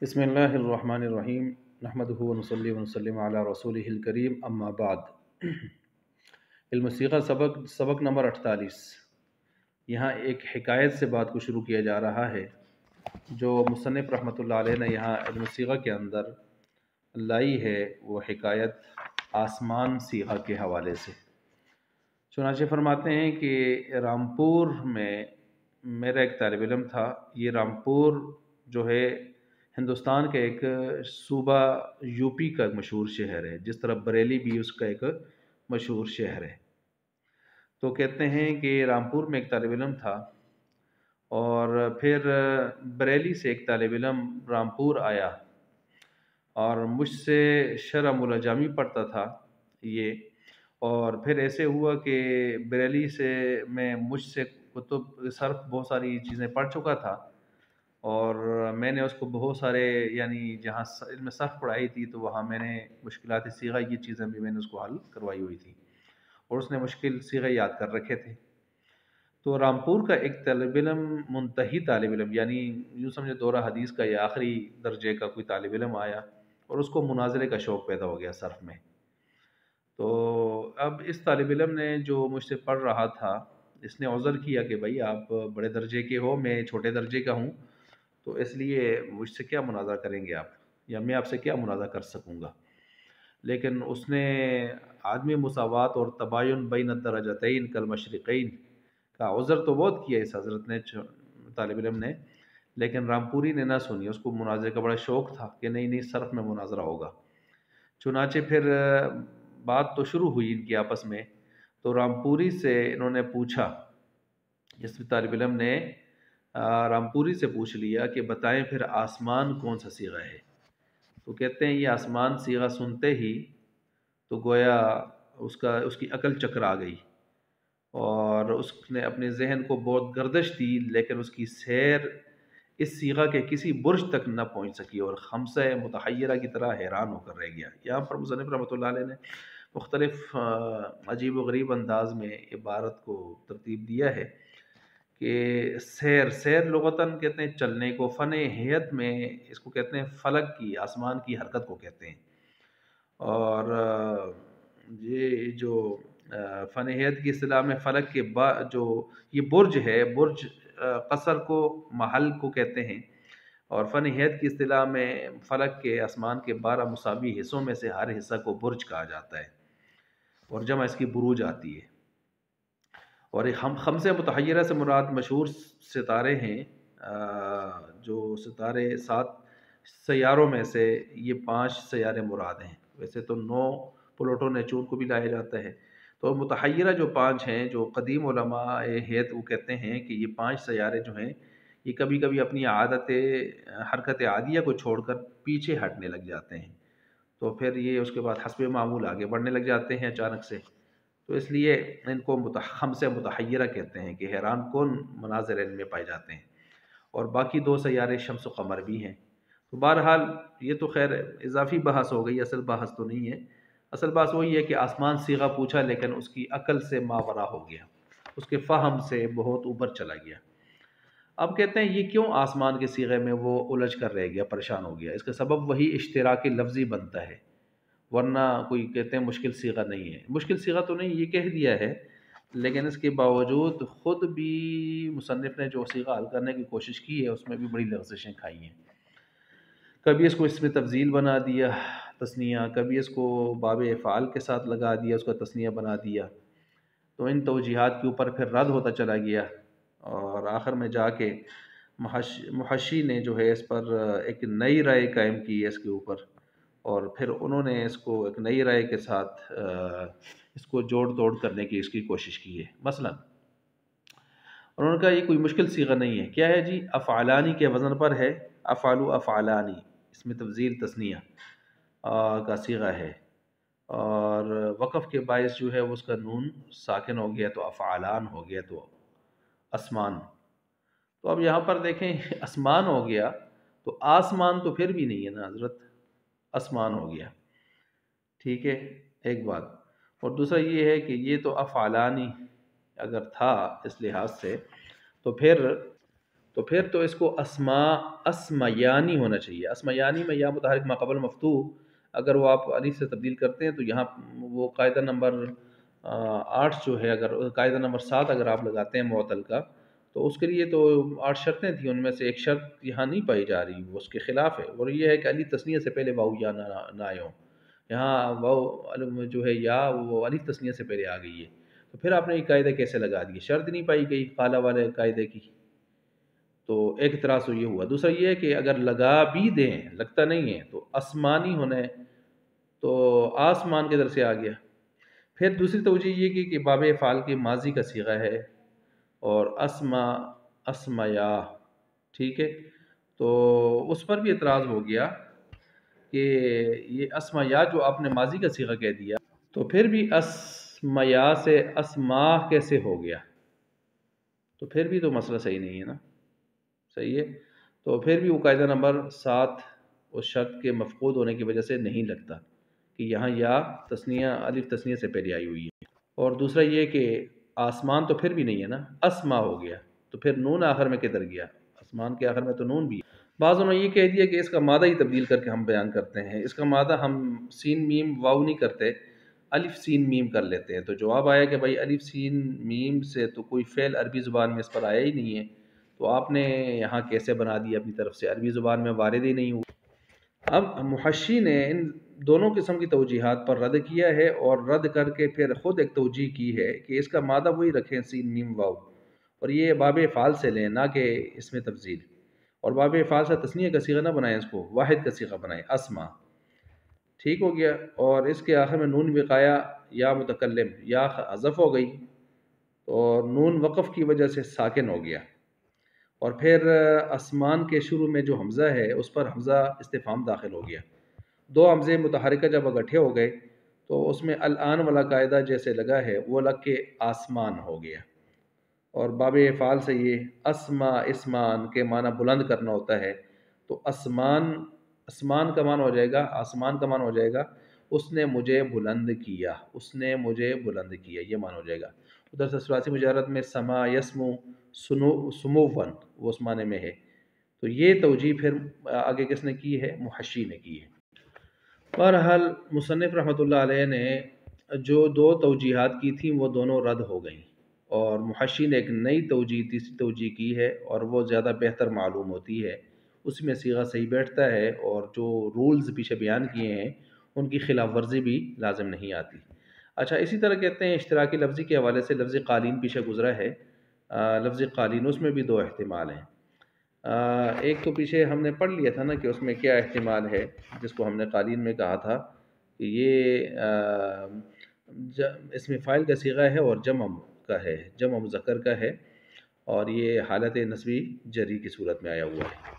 بسم اللہ الرحمن الرحیم نحمدہ ونصلی ونسلم علی رسولہ الکریم اما بعد۔ علم الصیغہ سبق نمبر 48۔ یہاں ایک حکایت سے بات کو شروع کیا جا رہا ہے جو مصنف رحمۃ اللہ علیہ نے یہاں علم الصیغہ کے اندر لائی ہے۔ وہ حکایت آسمان صیغہ کے حوالے سے۔ چنانچہ فرماتے ہیں کہ رامپور میں میرا ایک طالب علم تھا۔ یہ رامپور جو ہے ہندوستان کا ایک صوبہ یو پی کا مشہور شہر ہے، جس طرح بریلی بھی اس کا ایک مشہور شہر ہے۔ تو کہتے ہیں کہ رامپور میں ایک طالب علم تھا، اور پھر بریلی سے ایک طالب علم رامپور آیا اور مجھ سے شرح مولا جامی پڑھتا تھا یہ۔ اور پھر ایسے ہوا کہ بریلی سے میں مجھ سے کتب صرف بہت ساری چیزیں پڑھ چکا تھا، اور میں نے اس کو بہت سارے یعنی جہاں علم صرف پڑھائی تھی تو وہاں میں نے مشکلات صیغہ یہ چیزیں بھی میں نے اس کو حل کروائی ہوئی تھی، اور اس نے مشکل صیغہ یاد کر رکھے تھے۔ تو رامپور کا ایک طالب علم، منتہی طالب علم، یعنی یوں سمجھے دورہ حدیث کا یا آخری درجے کا کوئی طالب علم آیا، اور اس کو مناظرے کا شوق پیدا ہو گیا صرف میں۔ تو اب اس طالب علم نے جو مجھ سے پڑھ رہا تھا، اس نے عذر کیا کہ بھائی آپ بڑے درجے کے ہو، میں چھوٹے درجے کا ہوں، تو اس لیے مجھ سے کیا مناظرہ کریں گے آپ، یا میں آپ سے کیا مناظرہ کر سکوں گا۔ لیکن اس نے عدم مساوات اور تباین بین الدرجتین کالمشرقین کا عذر تو بہت کیا اس حضرت نے، طالب علم نے، لیکن رامپوری نے نہ سنی۔ اس کو مناظرے کا بڑا شوق تھا کہ نہیں صرف میں مناظرہ ہوگا۔ چنانچہ پھر بات تو شروع ہوئی ان کی آپس میں، تو رامپوری سے انہوں نے پوچھا، اس طالب علم نے رامپوری سے پوچھ لیا کہ بتائیں پھر آسمان کون سا صیغہ ہے۔ تو کہتے ہیں یہ آسمان صیغہ سنتے ہی تو گویا اس کی عقل چکرا گئی، اور اس نے اپنے ذہن کو بہت گردش دی، لیکن اس کی سیر اس صیغہ کے کسی برج تک نہ پہنچ سکی، اور خمسہ متحیرہ کی طرح حیران ہو کر رہ گیا۔ یہاں پر مصنف رحمۃ اللہ علیہ نے مختلف عجیب و غریب انداز میں عبارت کو ترتیب دیا ہے کہ سیر لغتاً کہتے ہیں چلنے کو، فن ہیئت میں اس کو کہتے ہیں فلک کی، آسمان کی حرکت کو کہتے ہیں۔ اور یہ جو فن ہیئت کی اصطلاح میں فلک کے جو یہ برج ہے، برج قصر کو، محل کو کہتے ہیں، اور فن ہیئت کی اصطلاح میں فلک کے آسمان کے 12 مساوی حصوں میں سے ہر حصہ کو برج کہا جاتا ہے، اور جمع اس کی بروج آتی ہے۔ اور خمسہ متحیرہ سے مراد مشہور ستارے ہیں، جو ستارے 7 سیاروں میں سے یہ 5 سیارے مراد ہیں۔ ویسے تو 9 پلوٹو نیچون کو بھی لایا جاتا ہے، تو متحیرہ جو 5 ہیں، جو قدیم علماء ہیت وہ کہتے ہیں کہ یہ 5 سیارے جو ہیں یہ کبھی کبھی اپنی حرکت عادیہ کو چھوڑ کر پیچھے ہٹنے لگ جاتے ہیں، تو پھر یہ اس کے بعد حسب معمول آگے بڑھنے لگ جاتے ہیں اچانک سے۔ تو اس لیے ان کو خمسہ متحیرہ کہتے ہیں کہ حیران کن مناظر ان میں پائے جاتے ہیں، اور باقی 2 سیارے شمس و قمر بھی ہیں۔ تو بہرحال یہ تو خیر اضافی بحث ہو گئی، اصل بحث تو نہیں ہے۔ اصل بحث وہی ہے کہ آسمان صیغہ پوچھا، لیکن اس کی عقل سے ماورا ہو گیا، اس کے فہم سے بہت اوپر چلا گیا۔ اب کہتے ہیں یہ کیوں آسمان کے صیغے میں وہ الجھ کر رہ گیا، پریشان ہو گیا؟ اس کا سبب وہی اشتراک لفظی بنتا ہے، ورنہ کوئی کہتے ہیں مشکل صیغہ نہیں ہے۔ مشکل صیغہ تو نہیں، یہ کہہ دیا ہے، لیکن اس کے باوجود خود بھی مصنف نے جو صیغہ حل کرنے کی کوشش کی ہے اس میں بھی بڑی لغزشیں کھائی ہیں۔ کبھی اس کو اسم تفضیل بنا دیا تثنیہ، کبھی اس کو باب افعال کے ساتھ لگا دیا، اس کا تثنیہ بنا دیا، تو ان توجیحات کے اوپر پھر رد ہوتا چلا گیا، اور آخر میں جا کے محشی نے جو ہے اس پر ایک نئی رائے قائم کی ہے اس کے اوپر، اور پھر انہوں نے اس کو ایک نئی رائے کے ساتھ اس کو جوڑ توڑ کرنے کی اس کی کوشش کی ہے۔ مثلا انہوں نے کہا یہ کوئی مشکل صیغہ نہیں ہے، کیا ہے جی؟ افعالانی کے وزن پر ہے، افعلو افعالانی، اس میں تفضیل تثنیہ کا صیغہ ہے، اور وقف کے باعث جو ہے اس کا نون ساکن ہو گیا تو افعالان ہو گیا، تو اسمان۔ تو اب یہاں پر دیکھیں اسمان ہو گیا تو آسمان تو پھر بھی نہیں ہے نا حضرت، اسمان ہو گیا، ٹھیک ہے، ایک بات۔ اور دوسرا یہ ہے کہ یہ تو افعالانی اگر تھا اس لحاظ سے، تو پھر تو پھر تو اس کو اسمیانی ہونا چاہیے. اسمیانی میں یا متحرک ما قبل مفتوح اگر وہ آپ الف سے تبدیل کرتے ہیں تو یہاں وہ قاعدہ نمبر 8 جو ہے، اگر قاعدہ نمبر 7 اگر آپ لگاتے ہیں معطل کا، تو اس کے لیے تو 8 شرطیں تھیں، ان میں سے ایک شرط یہاں نہیں پائی جا رہی، وہ اس کے خلاف ہے، اور یہ ہے کہ الف تثنیہ سے پہلے واو یا نہ آئے ہوں. یہاں واو جو ہے یا وہ الف تثنیہ سے پہلے آ گئی ہے، تو پھر آپ نے یہ قاعدہ کیسے لگا دیے؟ شرط نہیں پائی گئی قالا والے قاعدے کی. تو ایک اعتراض تو یہ ہوا. دوسرا یہ ہے کہ اگر لگا بھی دیں، لگتا نہیں ہے، تو آسمانی ہونا ہے، تو آسمان کی طرف سے آ گیا. پھر دوسری توجہ یہ کہ باب افعال کی ماضی کا صیغہ ہے اور اسمیا، ٹھیک ہے، تو اس پر بھی اعتراض ہو گیا کہ یہ اسمیا جو آپ نے ماضی کا صیغہ کہہ دیا، تو پھر بھی اسمیا سے اسما کیسے ہو گیا؟ تو پھر بھی تو مسئلہ صحیح نہیں ہے نا. صحیح ہے، تو پھر بھی وہ قاعدہ نمبر 7 اس شرط کے مفقود ہونے کی وجہ سے نہیں لگتا کہ یہاں یا تثنیہ الف تثنیہ سے پہلے آئی ہوئی ہے. اور دوسرا یہ کہ آسمان تو پھر بھی نہیں ہے نا، اسما ہو گیا، تو پھر نون آخر میں کدھر گیا؟ آسمان کے آخر میں تو نون بھی ہے. بعضوں نے یہ کہہ دیا کہ اس کا مادہ ہی تبدیل کر کے ہم بیان کرتے ہیں، اس کا مادہ ہم سین میم واو نہیں کرتے، الف سین میم کر لیتے ہیں. تو جواب آیا کہ بھائی الف سین میم سے تو کوئی فعل عربی زبان میں اس پر آیا ہی نہیں ہے، تو آپ نے یہاں کیسے بنا دیا اپنی طرف سے؟ عربی زبان میں وارد ہی نہیں ہوا. اب محشی نے ان دونوں قسم کی توجیحات پر رد کیا ہے، اور رد کر کے پھر خود ایک توجیح کی ہے کہ اس کا مادہ وہی رکھیں سین میم واو، اور یہ باب افعال سے لیں، نہ کہ اس میں تفضیل. اور باب افعال سے تثنیہ کا صیغہ نہ بنائیں، اس کو واحد کا صیغہ بنائیں، اسما. ٹھیک ہو گیا. اور اس کے آخر میں نون وقایا یا متکلم یا حذف ہو گئی، اور نون وقف کی وجہ سے ساکن ہو گیا. اور پھر اسمان کے شروع میں جو حمزہ ہے اس پر حمزہ استفہام داخل ہو گیا. دو حمزے متحرکہ جب اکٹھے ہو گئے تو اس میں الآن والا قاعدہ جیسے لگا ہے وہ لگ کے آسمان ہو گیا. اور باب افعال سے یہ اسمان کے معنی بلند کرنا ہوتا ہے، تو اسمان کا معنی ہو جائے گا، آسمان کا معنی ہو جائے گا اس نے مجھے بلند کیا، اس نے مجھے بلند کیا، یہ معنی ہو جائے گا. ادھر سے ثلاثی مجرد میں سما یسمو سموفن وہ اس معنی میں ہے. تو یہ توجیہ پھر آگے کس نے کی ہے؟ محشی نے کی ہے. بہرحال مصنف رحمۃ اللہ علیہ نے جو دو توجیحات کی تھیں وہ دونوں رد ہو گئیں، اور محشی نے ایک نئی توجیہ، تیسری توجیہ کی ہے، اور وہ زیادہ بہتر معلوم ہوتی ہے، اس میں صیغہ صحیح بیٹھتا ہے، اور جو رولز پیچھے بیان کیے ہیں ان کی خلاف ورزی بھی لازم نہیں آتی. اچھا، اسی طرح کہتے ہیں اشتراکی لفظی کے حوالے سے لفظ قالین پیچھے گزرا ہے. لفظ قالین اس میں بھی دو احتمال ہیں. ایک تو پیچھے ہم نے پڑھ لیا تھا نا کہ اس میں کیا احتمال ہے، جس کو ہم نے قالین میں کہا تھا کہ یہ اس میں فاعل کا صیغہ ہے اور جمع کا ہے، جمع مذکر کا ہے، اور یہ حالت نسبی جری کی صورت میں آیا ہوا ہے.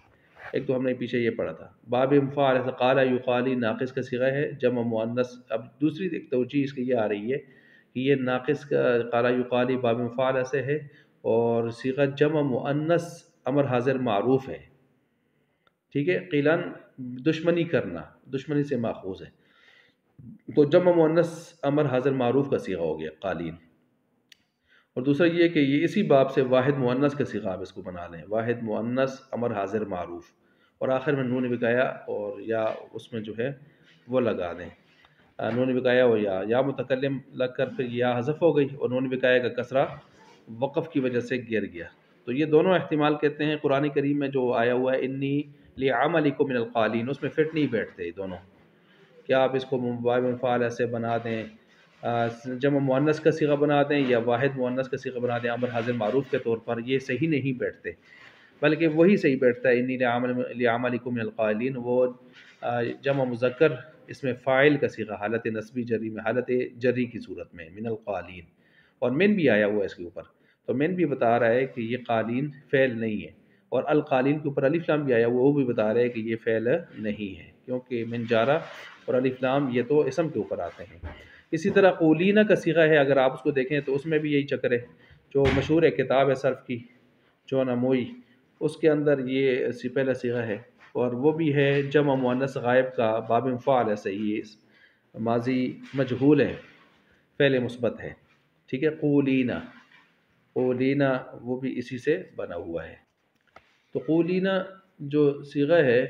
ایک تو ہم نے پیچھے یہ پڑھا تھا. باب مفعل قال یقالی ناقص کا صیغہ ہے، جمع مؤنث. اب دوسری ایک توجیہ اس کی یہ آ رہی ہے کہ یہ ناقص کا قال یقالی باب مفعل سے ہے، اور صیغہ جمع مؤنث امر حاضر معروف ہے. ٹھیک ہے، قیلان دشمنی کرنا، دشمنی سے ماخوذ ہے، تو جمع مؤنث امر حاضر معروف کا صیغہ ہو گیا قالین. اور دوسرا یہ کہ یہ اسی باب سے واحد مؤنث کا صیغہ آپ اس کو بنا لیں، واحد مؤنث امر حاضر معروف، اور آخر میں نون وقایا اور یا اس میں جو ہے وہ لگا دیں. نون وقایا و یا متکلم لگ کر پھر یا حذف ہو گئی، اور نون وقایا کا کسرہ وقف کی وجہ سے گر گیا. تو یہ دونوں احتمال کہتے ہیں قرآن کریم میں جو آیا ہوا ہے انی لعملکم من القالین، اس میں فٹ نہیں بیٹھتے یہ دونوں. کیا آپ اس کو باب مفعول ایسے بنا دیں، جمع مؤنث کا صیغہ بنا دیں، یا واحد مؤنث کا صیغہ بنا دیں امر حاضر معروف کے طور پر، یہ صحیح نہیں بیٹھتے، بلکہ وہی صحیح بیٹھتا ہے انی لعملکم من القالین. وہ جمع مذکر اس میں فاعل کا صیغہ حالت نسبی جری میں، حالت جری کی صورت میں من القالین، اور من بھی آیا ہوا ہے اس کے اوپر. تو من بھی بتا رہا ہے کہ یہ قالین فعل نہیں ہے، اور القالین کے اوپر الف لام بھی آیا ہوا، وہ بھی بتا رہے ہیں کہ یہ فعل نہیں ہے، کیونکہ من جارہ اور الف لام یہ تو اسم کے اوپر آتے ہیں. اسی طرح قولینہ کا صیغہ ہے، اگر آپ اس کو دیکھیں تو اس میں بھی یہی چکر ہے. جو مشہور ہے کتاب ہے صرف کی جو نموئی، اس کے اندر یہ پہلا صیغہ ہے، اور وہ بھی ہے جمع مؤنث غائب کا باب مفعول ہے، صحیح ماضی مجہول ہے، فعل مثبت ہے. ٹھیک ہے، قولینہ، قولینہ وہ بھی اسی سے بنا ہوا ہے. تو قولینا جو صیغہ ہے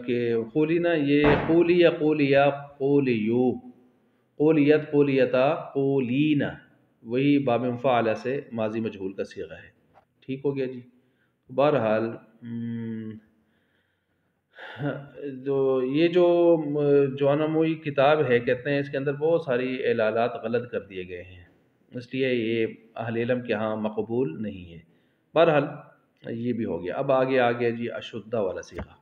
کہ قولینا، یہ قولی یا قولیا قولیو، قولیت قولیتا قولینا، وہی باب فعل سے ماضی مجہول کا صیغہ ہے. ٹھیک ہو گیا جی. بہرحال یہ جو جوانموئی کتاب ہے، کہتے ہیں اس کے اندر بہت ساری اعلالات غلط کر دیے گئے ہیں، اس لیے یہ اہل علم کے ہاں مقبول نہیں ہے. بہرحال یہ بھی ہو گیا. اب آگے جی اشدہ والا صیغہ.